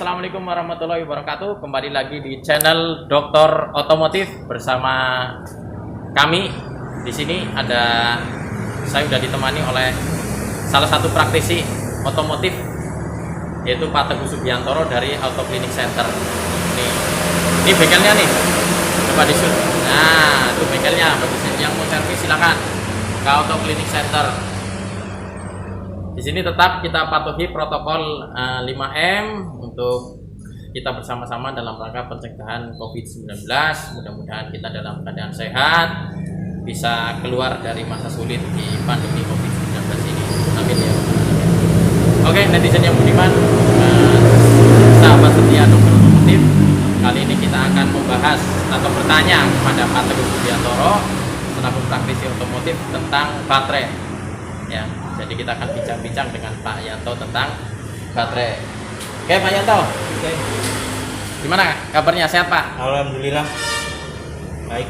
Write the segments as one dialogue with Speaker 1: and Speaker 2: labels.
Speaker 1: Assalamualaikum warahmatullahi wabarakatuh. Kembali lagi di channel Dokter Otomotif bersama kami. Di sini saya sudah ditemani oleh salah satu praktisi otomotif, yaitu Pak Teguh Subiantoro dari Auto Clinic Center. Ini bengkelnya nih, coba disut. Nah, itu bengkelnya. Bagi yang mau servis silakan ke Auto Clinic Center. Di sini tetap kita patuhi protokol 5M untuk kita bersama-sama dalam rangka pencegahan COVID-19. Mudah-mudahan kita dalam keadaan sehat, bisa keluar dari masa sulit di pandemi COVID-19 ini. Amin ya. Oke, netizen yang budiman, sahabat setia Dokter Otomotif, kali ini kita akan membahas atau bertanya kepada Pak Teguh Subiantoro selaku praktisi otomotif tentang baterai. Ya, jadi kita akan bincang-bincang dengan Pak Yanto tentang baterai. Oke, Pak Yanto.
Speaker 2: Oke.
Speaker 1: Gimana kabarnya? Sehat, Pak?
Speaker 2: Alhamdulillah. Baik.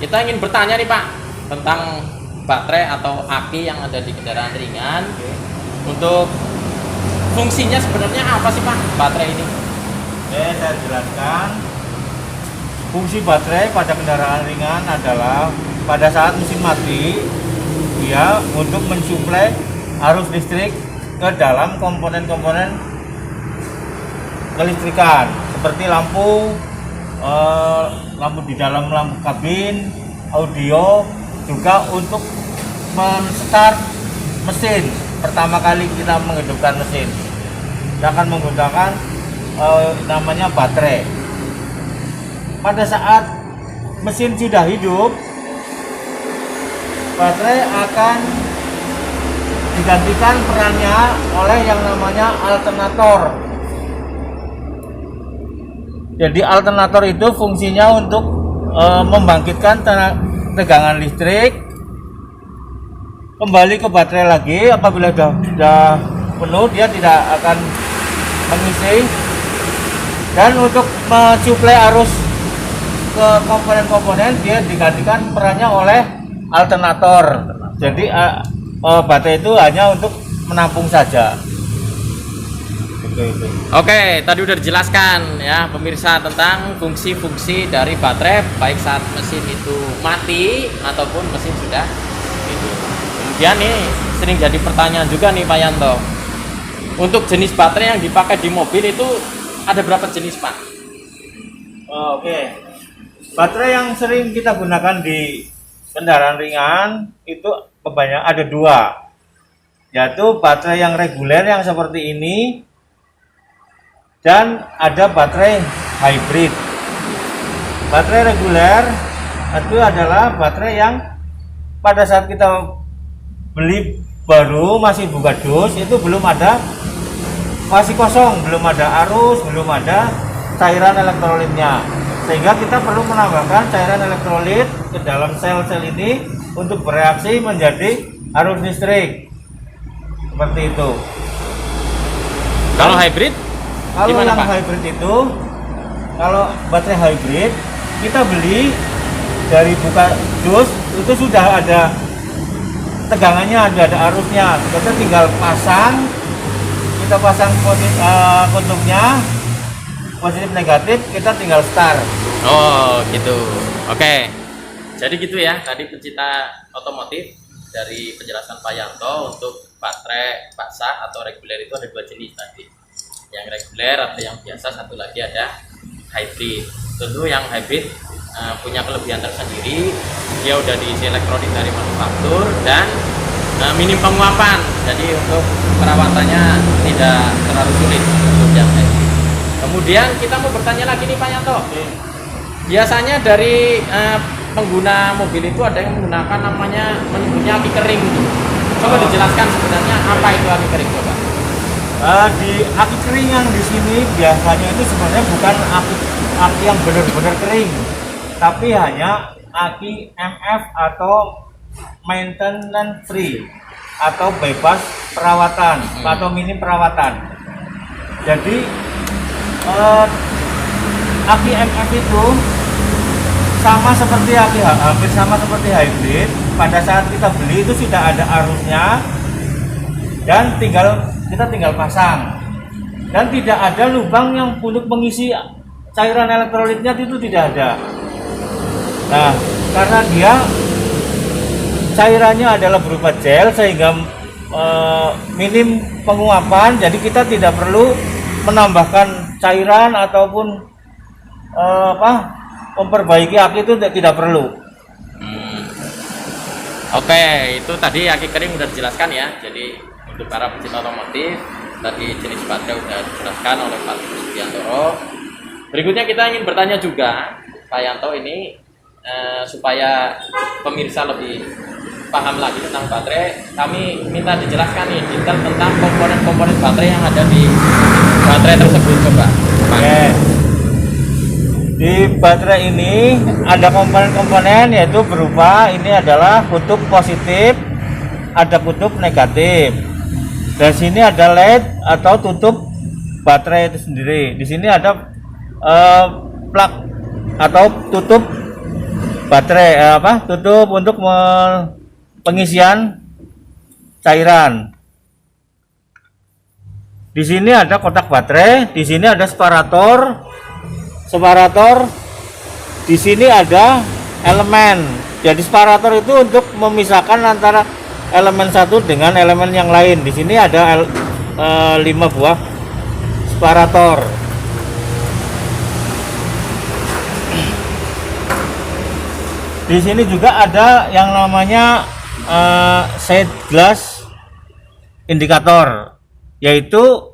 Speaker 1: Kita ingin bertanya nih, Pak, tentang baterai atau aki yang ada di kendaraan ringan.
Speaker 2: Oke.
Speaker 1: Untuk fungsinya sebenarnya apa sih, Pak, baterai ini?
Speaker 2: Oke, saya jelaskan. Fungsi baterai pada kendaraan ringan adalah pada saat mesin mati, dia untuk mensuplai arus listrik ke dalam komponen-komponen kelistrikan seperti lampu di dalam lampu kabin, audio, juga untuk men-start mesin. Pertama kali kita menghidupkan mesin, kita akan menggunakan namanya baterai. Pada saat mesin sudah hidup, baterai akan digantikan perannya oleh yang namanya alternator. Jadi alternator itu fungsinya untuk membangkitkan tegangan listrik kembali ke baterai lagi. Apabila sudah penuh, dia tidak akan mengisi, dan untuk mensuplai arus ke komponen-komponen, dia digantikan perannya oleh alternator. Jadi baterai itu hanya untuk menampung saja. Itu.
Speaker 1: Oke, tadi udah dijelaskan ya pemirsa tentang fungsi-fungsi dari baterai baik saat mesin itu mati ataupun mesin sudah hidup. Kemudian nih sering jadi pertanyaan juga nih Pak Yanto. Untuk jenis baterai yang dipakai di mobil itu ada berapa jenis, Pak?
Speaker 2: Oke. Baterai yang sering kita gunakan di kendaraan ringan itu kebanyakan ada dua, yaitu baterai yang reguler yang seperti ini, dan ada baterai hybrid. Baterai reguler itu adalah baterai yang pada saat kita beli baru, masih buka dus, itu masih kosong, belum ada arus, belum ada cairan elektrolitnya, sehingga kita perlu menambahkan cairan elektrolit ke dalam sel-sel ini untuk bereaksi menjadi arus listrik seperti itu.
Speaker 1: Kalau hybrid?
Speaker 2: Kalau
Speaker 1: gimana,
Speaker 2: yang
Speaker 1: Pak?
Speaker 2: hybrid itu, kalau baterai hybrid kita beli dari buka dus itu sudah ada tegangannya, ada arusnya. Kita tinggal pasang, kontaknya positif negatif, kita tinggal start.
Speaker 1: Oh gitu. Oke. Jadi gitu ya tadi pencinta otomotif dari penjelasan Pak Yanto. Untuk baterai basah atau reguler itu ada dua jenis tadi. Yang reguler atau yang biasa, satu lagi ada hybrid. Tentu yang hybrid punya kelebihan tersendiri. Dia udah diisi elektronik dari manufaktur dan minim penguapan. Jadi untuk perawatannya tidak terlalu sulit untuk yang hybrid. Kemudian kita mau bertanya lagi nih Pak Yanto. Biasanya dari pengguna mobil itu ada yang menggunakan namanya menyebutnya aki kering. Coba dijelaskan sebenarnya apa itu aki kering, coba.
Speaker 2: Di aki kering yang di sini biasanya itu sebenarnya bukan aki yang benar-benar kering, tapi hanya aki MF atau maintenance free atau bebas perawatan atau minim perawatan. Jadi aki MF itu hampir sama seperti hybrid. Pada saat kita beli itu sudah ada arusnya dan kita tinggal pasang. dan tidak ada lubang yang untuk mengisi cairan elektrolitnya, itu tidak ada. Nah, karena dia cairannya adalah berupa gel sehingga minim penguapan, jadi kita tidak perlu menambahkan cairan ataupun memperbaiki aki, itu tidak perlu.
Speaker 1: Oke, itu tadi aki kering udah dijelaskan ya. Jadi untuk para pecinta otomotif, tadi jenis baterai udah dijelaskan oleh Pak Sugiantoro. Berikutnya kita ingin bertanya juga, Pak Yanto, ini supaya pemirsa lebih paham lagi tentang baterai, kami minta dijelaskan nih detail tentang komponen-komponen baterai yang ada di baterai tersebut, coba.
Speaker 2: Oke. Di baterai ini ada komponen-komponen, yaitu berupa ini adalah kutub positif, ada kutub negatif. Dan sini ada LED atau tutup baterai itu sendiri. Di sini ada plug atau tutup baterai, tutup untuk pengisian cairan. Di sini ada kotak baterai, di sini ada separator. Di sini ada elemen. Jadi separator itu untuk memisahkan antara elemen satu dengan elemen yang lain. Di sini ada 5 buah separator. Di sini juga ada yang namanya side glass indikator, yaitu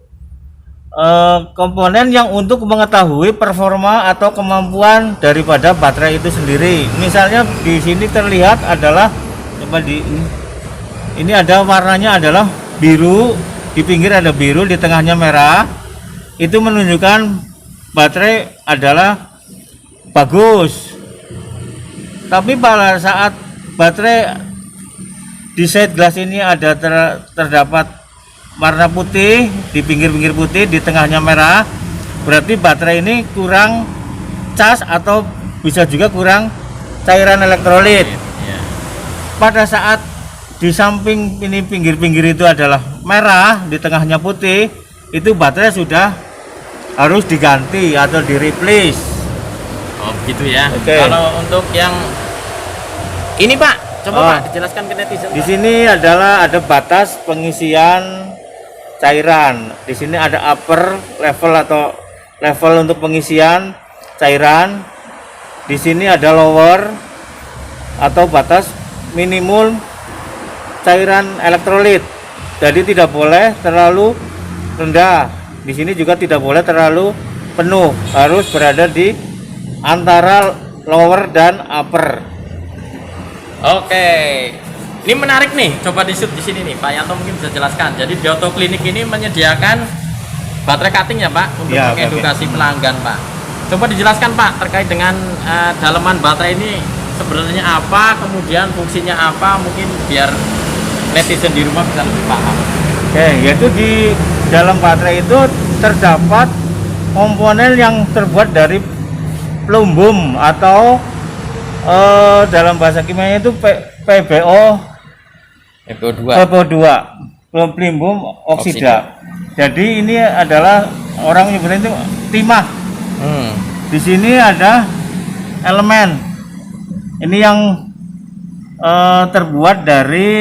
Speaker 2: komponen yang untuk mengetahui performa atau kemampuan daripada baterai itu sendiri. Misalnya di sini terlihat adalah, coba ini ada warnanya adalah biru, di pinggir ada biru, di tengahnya merah. Itu menunjukkan baterai adalah bagus. Tapi pada saat baterai di side glass ini ada terdapat warna putih, di pinggir-pinggir putih, di tengahnya merah, berarti baterai ini kurang cas atau bisa juga kurang cairan elektrolit. Pada saat di samping ini pinggir-pinggir itu adalah merah, di tengahnya putih, itu baterai sudah harus diganti atau di replace.
Speaker 1: Oh gitu ya.
Speaker 2: Oke.
Speaker 1: Kalau untuk yang ini Pak, coba Pak dijelaskan ke netizen.
Speaker 2: Di sini adalah ada batas pengisian cairan. Di sini ada upper level atau level untuk pengisian cairan. Di sini ada lower atau batas minimum cairan elektrolit. Jadi tidak boleh terlalu rendah. Di sini juga tidak boleh terlalu penuh. Harus berada di antara lower dan upper.
Speaker 1: Oke. Ini menarik nih, coba di shoot di sini nih, Pak Yanto mungkin bisa jelaskan. Jadi di Auto Klinik ini menyediakan baterai cutting ya Pak, untuk
Speaker 2: ya,
Speaker 1: mengedukasi pelanggan Pak. Coba dijelaskan Pak terkait dengan daleman baterai ini sebenarnya apa, kemudian fungsinya apa, mungkin biar netizen di rumah bisa lebih paham.
Speaker 2: Oke, yaitu di dalam baterai itu terdapat komponen yang terbuat dari plumbum atau dalam bahasa kimianya itu PBO2, plumbum oksida. Jadi ini adalah orang menyebutnya itu timah. Di sini ada elemen. Ini yang terbuat dari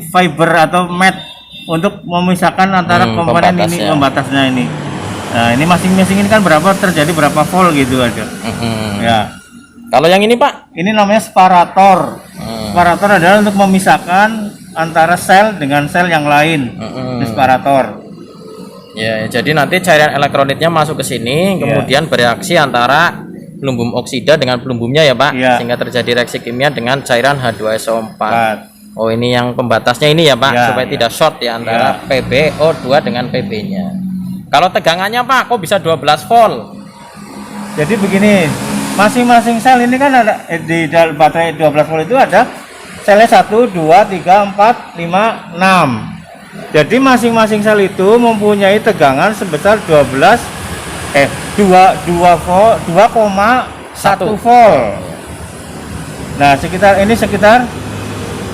Speaker 2: fiber atau mat untuk memisahkan antara komponen ini, pembatasnya ini. Nah, ini masing-masing ini kan terjadi berapa volt gitu ada. Ya.
Speaker 1: Kalau yang ini Pak?
Speaker 2: Ini namanya separator. Separator adalah untuk memisahkan antara sel dengan sel yang lain. Separator.
Speaker 1: Ya, jadi nanti cairan elektronitnya masuk ke sini, kemudian bereaksi antara plumbum oksida dengan plumbumnya ya Pak, sehingga terjadi reaksi kimia dengan cairan H2SO4. Oh, ini yang pembatasnya ini ya Pak, supaya tidak short ya antara PbO2 dengan Pb-nya. Kalau tegangannya Pak, kok bisa 12 volt?
Speaker 2: Jadi begini, masing-masing sel ini kan ada di dalam baterai 12 volt itu ada selnya 1, 2, 3, 4, 5, 6. Jadi masing-masing sel itu mempunyai tegangan sebesar 2,1 volt. Nah, sekitar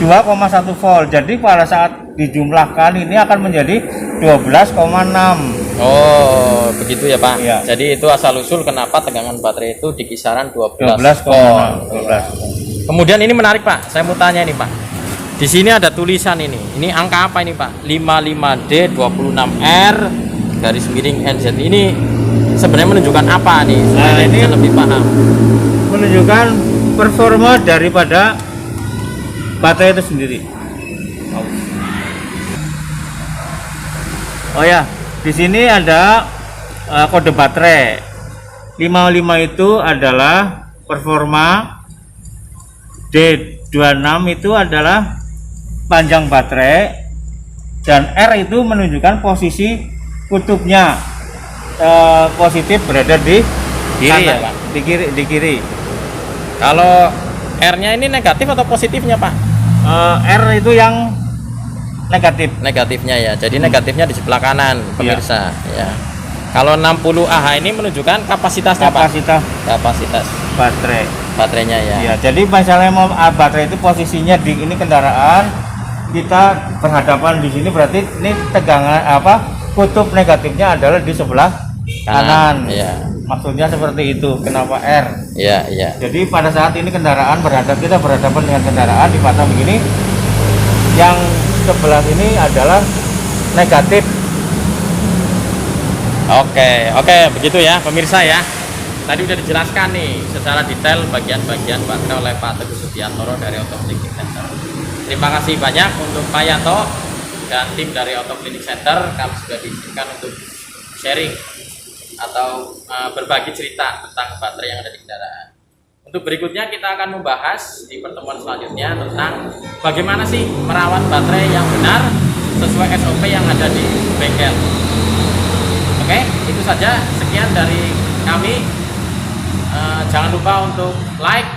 Speaker 2: 2,1 volt. Jadi pada saat dijumlahkan ini akan menjadi 12,6.
Speaker 1: Oh, begitu ya Pak.
Speaker 2: Iya.
Speaker 1: Jadi itu asal usul kenapa tegangan baterai itu di kisaran 12
Speaker 2: 12,6
Speaker 1: volt.
Speaker 2: 12.
Speaker 1: Kemudian ini menarik Pak, saya mau tanya ini Pak. Di sini ada tulisan ini. Ini angka apa ini Pak? 55D26R garis miring NZ. Ini sebenarnya menunjukkan apa nih? Supaya
Speaker 2: Nah, ini
Speaker 1: bisa lebih paham.
Speaker 2: menunjukkan performa daripada baterai itu sendiri. Oh ya, di sini ada kode baterai. 55 itu adalah performa, D26 itu adalah panjang baterai, dan R itu menunjukkan posisi kutubnya. Positif berada di
Speaker 1: Kiri ya,
Speaker 2: kanan,
Speaker 1: Pak?
Speaker 2: di kiri.
Speaker 1: Kalau R-nya ini negatif atau positifnya Pak?
Speaker 2: R itu yang negatif.
Speaker 1: Negatifnya ya. Jadi negatifnya di sebelah kanan pemirsa ya. Kalau 60 Ah ini menunjukkan kapasitasnya Pak. Kapasitas
Speaker 2: Baterai.
Speaker 1: baterainya ya.
Speaker 2: Ya, jadi misalnya mau baterai itu posisinya di ini kendaraan, kita berhadapan di sini, berarti ini tegangan kutub negatifnya adalah di sebelah kanan.
Speaker 1: Iya.
Speaker 2: Maksudnya seperti itu. Kenapa R?
Speaker 1: Iya, iya.
Speaker 2: Jadi pada saat ini kita berhadapan dengan kendaraan di patah begini, yang sebelah ini adalah negatif.
Speaker 1: Oke, begitu ya pemirsa ya. Tadi udah dijelaskan nih secara detail bagian-bagian baterai oleh Pak Teguh Sudiantoro dari Autoclinic Center. Terima kasih banyak untuk Pak Yanto dan tim dari Autoclinic Center. Kami sudah diizinkan untuk sharing atau berbagi cerita tentang baterai yang ada di kendaraan. Untuk berikutnya kita akan membahas di pertemuan selanjutnya tentang bagaimana sih merawat baterai yang benar sesuai SOP yang ada di bengkel. Oke, itu saja. Sekian dari kami. Jangan lupa untuk like,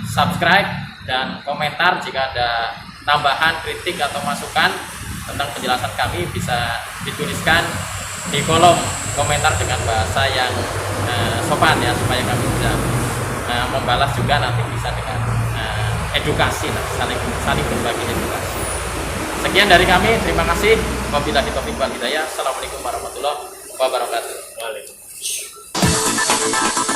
Speaker 1: subscribe, dan komentar jika ada tambahan, kritik, atau masukan tentang penjelasan kami bisa dituliskan di kolom komentar dengan bahasa yang sopan ya, supaya kami bisa membalas juga, nanti bisa dengan edukasi, saling berbagi edukasi. Sekian dari kami, terima kasih. Wabillahi taufiq wal hidayah. Assalamualaikum warahmatullahi wabarakatuh.
Speaker 2: Waalaikumsalam.